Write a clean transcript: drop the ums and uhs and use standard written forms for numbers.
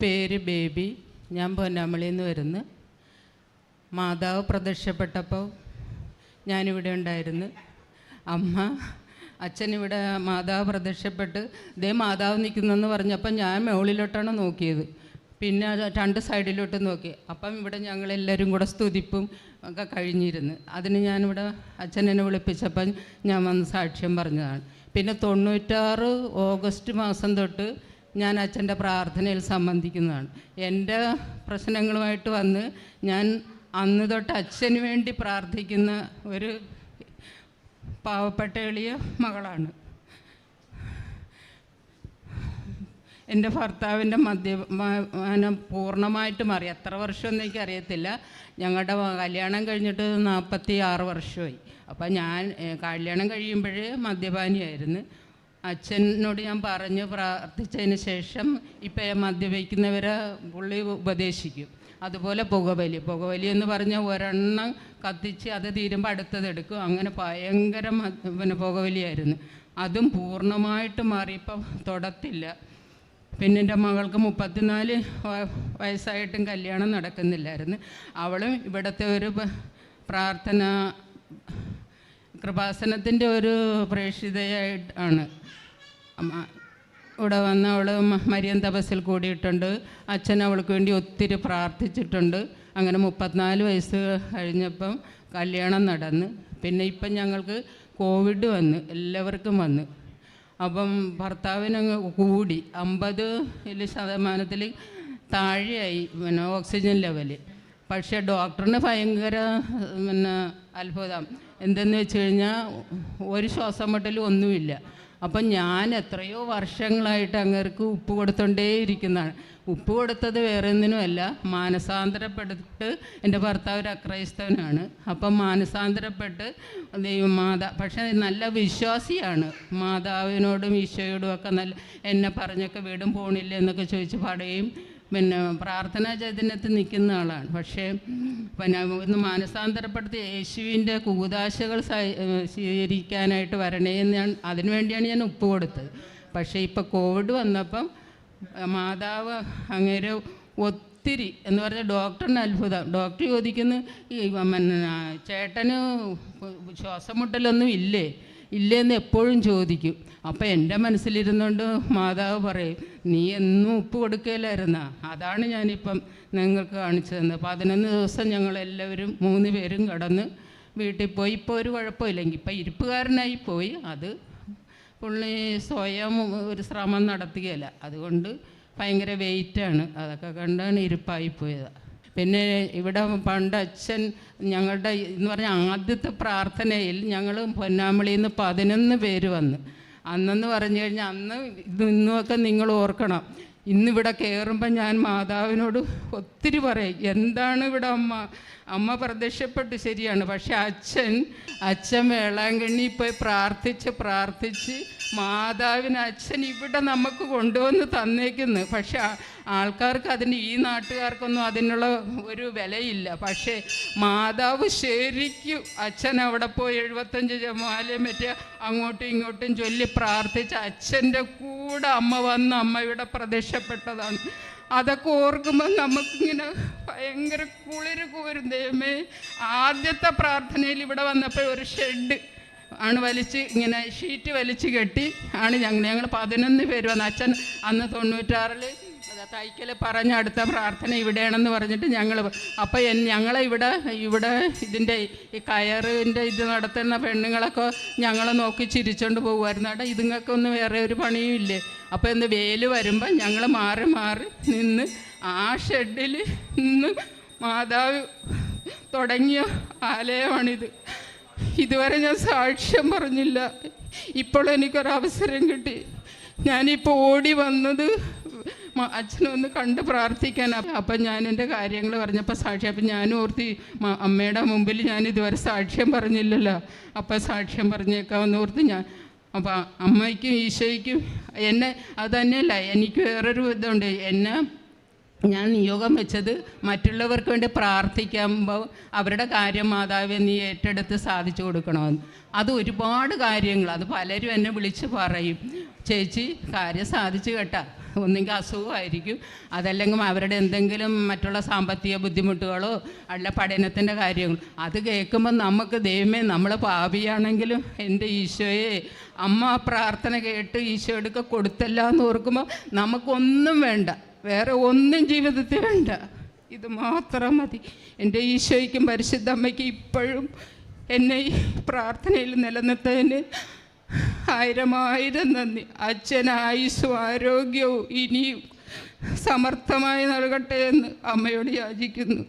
പേര് ബേബി. ഞാൻ പൊന്നാമളിയിൽ നിന്ന് വരുന്നു. മാതാവ് പ്രത്യക്ഷപ്പെട്ടപ്പോൾ ഞാനിവിടെ ഉണ്ടായിരുന്നു. അച്ഛനിവിടെ മാതാവ് പ്രത്യക്ഷപ്പെട്ട് ദേ മാതാവ് നിൽക്കുന്നെന്ന് പറഞ്ഞപ്പോൾ ഞാൻ മുകളിലോട്ടാണ് നോക്കിയത്. പിന്നെ രണ്ട് സൈഡിലോട്ട് നോക്കി. അപ്പം ഇവിടെ ഞങ്ങളെല്ലാവരും കൂടെ സ്തുതിപ്പും ഒക്കെ കഴിഞ്ഞിരുന്നു. അതിന് ഞാനിവിടെ അച്ഛനെന്നെ വിളിപ്പിച്ചപ്പം ഞാൻ വന്ന് സാക്ഷ്യം പറഞ്ഞതാണ്. പിന്നെ 96 ഓഗസ്റ്റ് മാസം തൊട്ട് ഞാൻ അച്ഛൻ്റെ പ്രാർത്ഥനയിൽ സംബന്ധിക്കുന്നതാണ്. എൻ്റെ പ്രശ്നങ്ങളുമായിട്ട് വന്ന് ഞാൻ അന്ന് തൊട്ട് അച്ഛന് വേണ്ടി പ്രാർത്ഥിക്കുന്ന ഒരു പാവപ്പെട്ട എളിയ മകളാണ്. എൻ്റെ ഭർത്താവിൻ്റെ മദ്യപാനം പൂർണ്ണമായിട്ട് മാറി. എത്ര വർഷമൊന്നും എനിക്കറിയത്തില്ല. ഞങ്ങളുടെ കല്യാണം കഴിഞ്ഞിട്ട് 46 വർഷമായി. അപ്പം ഞാൻ കല്യാണം കഴിയുമ്പോഴേ മദ്യപാനിയായിരുന്നു. അച്ഛനോട് ഞാൻ പറഞ്ഞു പ്രാർത്ഥിച്ചതിന് ശേഷം ഇപ്പം മദ്യപിക്കുന്നവരെ പുള്ളി ഉപദേശിക്കും. അതുപോലെ പുകവലി എന്ന് പറഞ്ഞാൽ ഒരെണ്ണം കത്തിച്ച് അത് തീരുമ്പോൾ അടുത്തതെടുക്കും. അങ്ങനെ ഭയങ്കര പുകവലിയായിരുന്നു. അതും പൂർണ്ണമായിട്ട് മാറിയപ്പം തൊടത്തില്ല. പിന്നെ എൻ്റെ മകൾക്ക് 34 വയസ്സായിട്ടും കല്യാണം നടക്കുന്നില്ലായിരുന്നു. അവളും ഇവിടുത്തെ ഒരു പ്രാർത്ഥന കൃപാസനത്തിൻ്റെ ഒരു പ്രേക്ഷിതയായിട്ടാണ് ഇവിടെ വന്ന് അവൾ മരിയൻ തപസ്സിൽ കൂടിയിട്ടുണ്ട്. അച്ഛൻ അവൾക്ക് വേണ്ടി ഒത്തിരി പ്രാർത്ഥിച്ചിട്ടുണ്ട്. അങ്ങനെ 34 വയസ്സ് കഴിഞ്ഞപ്പം കല്യാണം നടന്ന്. പിന്നെ ഇപ്പം ഞങ്ങൾക്ക് കോവിഡ് വന്ന്, എല്ലാവർക്കും വന്ന്. അപ്പം ഭർത്താവിനങ്ങ് കൂടി 50% താഴെയായി ഓക്സിജൻ ലെവൽ. പക്ഷേ ഡോക്ടറിന് ഭയങ്കര അത്ഭുതം. എന്തെന്ന് വെച്ച് കഴിഞ്ഞാൽ ഒരു ശ്വാസം മുട്ടലും ഒന്നുമില്ല. അപ്പം ഞാൻ എത്രയോ വർഷങ്ങളായിട്ട് അങ്ങേർക്ക് ഉപ്പ് കൊടുത്തോണ്ടേയിരിക്കുന്നതാണ്. ഉപ്പ് കൊടുത്തത് വേറെ ഒന്നിനുമല്ല, മാനസാന്തരപ്പെട്ട് എൻ്റെ ഭർത്താവ് ഒരു അക്രൈസ്തവനാണ്. അപ്പം മാനസാന്തരപ്പെട്ട് പക്ഷേ നല്ല വിശ്വാസിയാണ്. മാതാവിനോടും ഈശോയോടും ഒക്കെ നല്ല എന്നെ പറഞ്ഞൊക്കെ വീടും പോണില്ല എന്നൊക്കെ ചോദിച്ച് പാടുകയും പിന്നെ പ്രാർത്ഥനാ ചൈതന്യത്തിൽ നിൽക്കുന്ന ആളാണ്. പക്ഷേ പിന്നെ ഒന്ന് മാനസാന്തരപ്പെടുത്തി യേശുവിൻ്റെ കൂദാശകൾ സ്വീകരിക്കാനായിട്ട് വരണേന്ന് അതിനുവേണ്ടിയാണ് ഞാൻ ഉപ്പ് കൊടുത്തത്. പക്ഷേ ഇപ്പോൾ കോവിഡ് വന്നപ്പം മാതാവ് അങ്ങേരെ ഒത്തിരി എന്ന് പറഞ്ഞാൽ ഡോക്ടറിന് അത്ഭുതം. ഡോക്ടർ ചോദിക്കുന്നു, ഈ ചേട്ടന് ശ്വാസം മുട്ടലൊന്നും ഇല്ലേന്ന് എപ്പോഴും ചോദിക്കും. അപ്പം എൻ്റെ മനസ്സിലിരുന്നുകൊണ്ട് മാതാവ് പറയും, നീ എന്നും ഉപ്പ് കൊടുക്കുകയില്ലായിരുന്നാ, അതാണ് ഞാനിപ്പം നിങ്ങൾക്ക് കാണിച്ചു തന്നത്. 11 ദിവസം ഞങ്ങളെല്ലാവരും 3 പേരും കടന്ന് വീട്ടിൽ പോയി. ഇപ്പോൾ ഒരു കുഴപ്പമില്ലെങ്കിൽ ഇപ്പം ഇരിപ്പുകാരനായി പോയി. അത് പുള്ളി സ്വയം ഒരു ശ്രമം നടത്തുകയില്ല. അതുകൊണ്ട് ഭയങ്കര വെയിറ്റാണ്. അതൊക്കെ കണ്ടാണ് ഇരിപ്പായി പോയത്. പിന്നെ ഇവിടെ പണ്ട് അച്ഛൻ ഞങ്ങളുടെ എന്ന് പറഞ്ഞാൽ ആദ്യത്തെ പ്രാർത്ഥനയിൽ ഞങ്ങൾ പൊന്നാമളിയിൽ നിന്ന് 11 പേര് വന്ന്. അന്നെന്ന് പറഞ്ഞു കഴിഞ്ഞാൽ ഇന്നുമൊക്കെ നിങ്ങൾ ഓർക്കണം. ഇന്നിവിടെ കയറുമ്പോൾ ഞാൻ മാതാവിനോട് ഒത്തിരി പറയും, എന്താണ് ഇവിടെ അമ്മ പ്രത്യക്ഷപ്പെട്ട് ശരിയാണ്. പക്ഷെ അച്ഛൻ വേളാങ്കണ്ണി പോയി പ്രാർത്ഥിച്ച് അച്ഛൻ ഇവിടെ നമുക്ക് കൊണ്ടുവന്ന് തന്നേക്കുന്നു. പക്ഷെ ആൾക്കാർക്ക് ഈ നാട്ടുകാർക്കൊന്നും അതിനുള്ള ഒരു വിലയില്ല. പക്ഷേ മാതാവ് ശരിക്കും അച്ഛൻ അവിടെ പോയി 75 ജപമാലയും മറ്റേ അങ്ങോട്ടും ഇങ്ങോട്ടും ചൊല്ലി പ്രാർത്ഥിച്ച് അച്ഛൻ്റെ കൂടെ അമ്മ വന്ന് അമ്മ ഇവിടെ പ്രത്യക്ഷപ്പെട്ടതാണ്. അതൊക്കെ ഓർക്കുമ്പോൾ നമുക്കിങ്ങനെ ഭയങ്കര കുളിര് കോരും. ദൈവമേ, ആദ്യത്തെ പ്രാർത്ഥനയിൽ ഇവിടെ വന്നപ്പോൾ ഒരു ഷെഡ് ആണ് ഇങ്ങനെ ഷീറ്റ് വലിച്ച് കെട്ടി ആണ് ഞങ്ങൾ 11 പേര് വന്ന്. അച്ഛൻ അന്ന് 96 തൈക്കൽ പറഞ്ഞ അടുത്ത പ്രാർത്ഥന ഇവിടെയാണെന്ന് പറഞ്ഞിട്ട് അപ്പോൾ ഞങ്ങളെ ഇവിടെ ഇതിൻ്റെ ഈ കയറിൻ്റെ ഇത് നടത്തുന്ന പെണ്ണുങ്ങളൊക്കെ ഞങ്ങളെ നോക്കി ചിരിച്ചോണ്ട് പോകുമായിരുന്നു. അവിടെ ഇതുങ്ങൾക്കൊന്നും വേറെ ഒരു പണിയും ഇല്ലേ. അപ്പോൾ ഇന്ന് വെയിൽ വരുമ്പോൾ ഞങ്ങൾ മാറി നിന്ന് ആ ഷെഡിൽ നിന്ന് മാതാവ് തുടങ്ങിയ ആലയമാണിത്. ഇതുവരെ ഞാൻ സാക്ഷ്യം പറഞ്ഞില്ല. ഇപ്പോൾ എനിക്കൊരവസരം കിട്ടി. ഞാനിപ്പോൾ ഓടി വന്നത് അച്ഛനൊന്ന് കണ്ട് പ്രാർത്ഥിക്കാനാണ്. അപ്പം ഞാൻ എൻ്റെ കാര്യങ്ങൾ പറഞ്ഞപ്പോൾ സാക്ഷ്യം. അപ്പം ഞാനും ഓർത്തി അമ്മയുടെ മുമ്പിൽ ഞാൻ ഇതുവരെ സാക്ഷ്യം പറഞ്ഞില്ലല്ലോ, അപ്പം സാക്ഷ്യം പറഞ്ഞേക്കാമെന്ന് ഓർത്ത് ഞാൻ. അപ്പം അമ്മയ്ക്കും ഈശോയ്ക്കും എന്നെ അത് തന്നെയല്ല, എനിക്ക് വേറൊരു ഇതുണ്ട്. എന്നെ ഞാൻ നിയോഗം വെച്ചത് മറ്റുള്ളവർക്ക് വേണ്ടി പ്രാർത്ഥിക്കുമ്പോൾ അവരുടെ കാര്യം മാതാവെ നീ ഏറ്റെടുത്ത് സാധിച്ചു കൊടുക്കണമെന്ന്. അത് ഒരുപാട് കാര്യങ്ങൾ, അത് പലരും എന്നെ വിളിച്ച് പറയും, ചേച്ചി കാര്യം സാധിച്ചു കേട്ടാ. ഒന്നെങ്കിൽ അസുഖമായിരിക്കും, അതല്ലെങ്കിൽ അവരുടെ എന്തെങ്കിലും മറ്റുള്ള സാമ്പത്തിക ബുദ്ധിമുട്ടുകളോ അല്ല പഠനത്തിൻ്റെ കാര്യങ്ങൾ. അത് കേൾക്കുമ്പോൾ നമുക്ക് ദൈവമേ നമ്മൾ പാപിയാണെങ്കിലും എൻ്റെ ഈശോയെ അമ്മ പ്രാർത്ഥന കേട്ട് ഈശോയുടെ കൊടുത്തല്ല എന്ന് ഓർക്കുമ്പോൾ നമുക്കൊന്നും വേണ്ട, വേറെ ഒന്നും ജീവിതത്തിൽ വേണ്ട, ഇത് മാത്രം മതി. എൻ്റെ ഈശോയ്ക്കും പരിശുദ്ധ അമ്മയ്ക്കും ഇപ്പോഴും എന്നെ ഈ പ്രാർത്ഥനയിൽ നിലനിർത്തതിന് 1000 നന്ദി. അച്ഛന് ആയുസ്സും ആരോഗ്യവും ഇനിയും സമർത്ഥമായി നൽകട്ടെ എന്ന് അമ്മയോട് യാചിക്കുന്നു.